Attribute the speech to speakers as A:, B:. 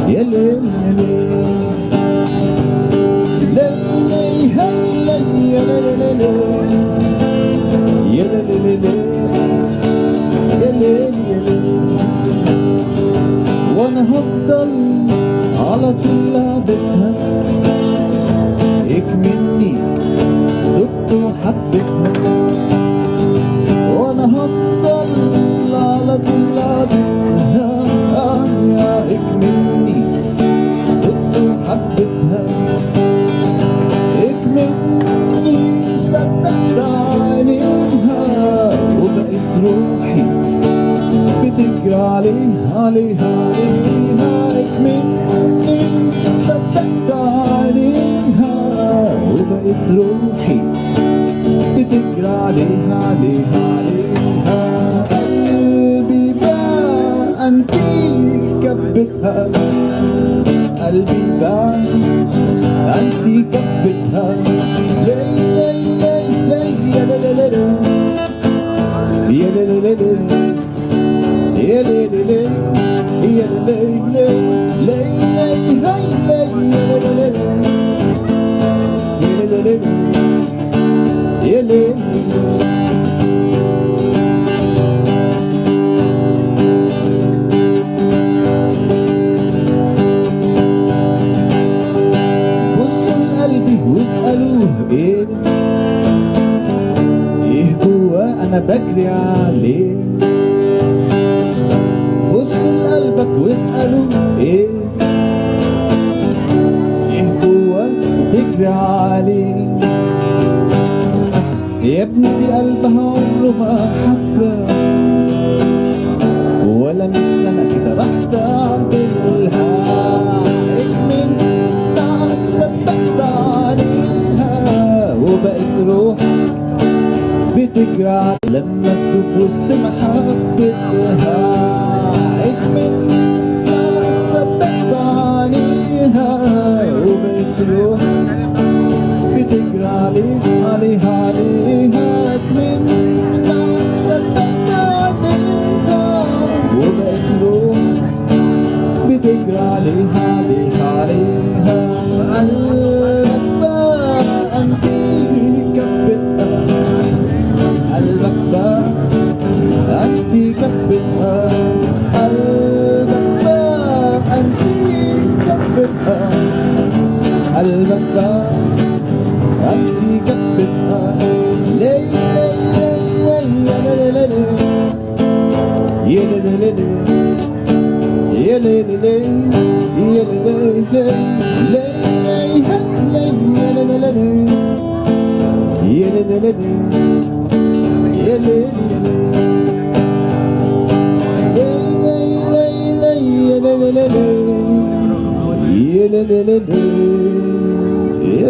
A: يا ليل وانا هفضل على طول لعبتها اكملني دقت وحبتها وانا هفضل على طول لعبتها يا اكملني دقت وحبتها اكملني صدقت عينيها وبقيت روحي بتجري عليها اكملني صدقت عينيها وبقيت روحي بتجري عليها قلبي بقى انتي كبتها قلبي بقى انتي كبتها بصوا لقلبي واسألوه ايه جواه انا بجري عليه بص لقلبك واسألوه ايه جواه تجري عليه يا ابني دي قلبها عمره ما حبة ولا 100 سنة كده راح تعدلها اكملك صدقت عليها وبقت روح بتجري لما تدوب وسط محبتها اكملك صدقت عليها وبقت روح بتجري عليها اكملك صدقت عليها وبقت روح بتجري عليها قلبك بقى انتي كبتها قلبك بقى انتي كبتها قلبك بقى انتي كبتها قلبك بقى انتي كبتها يا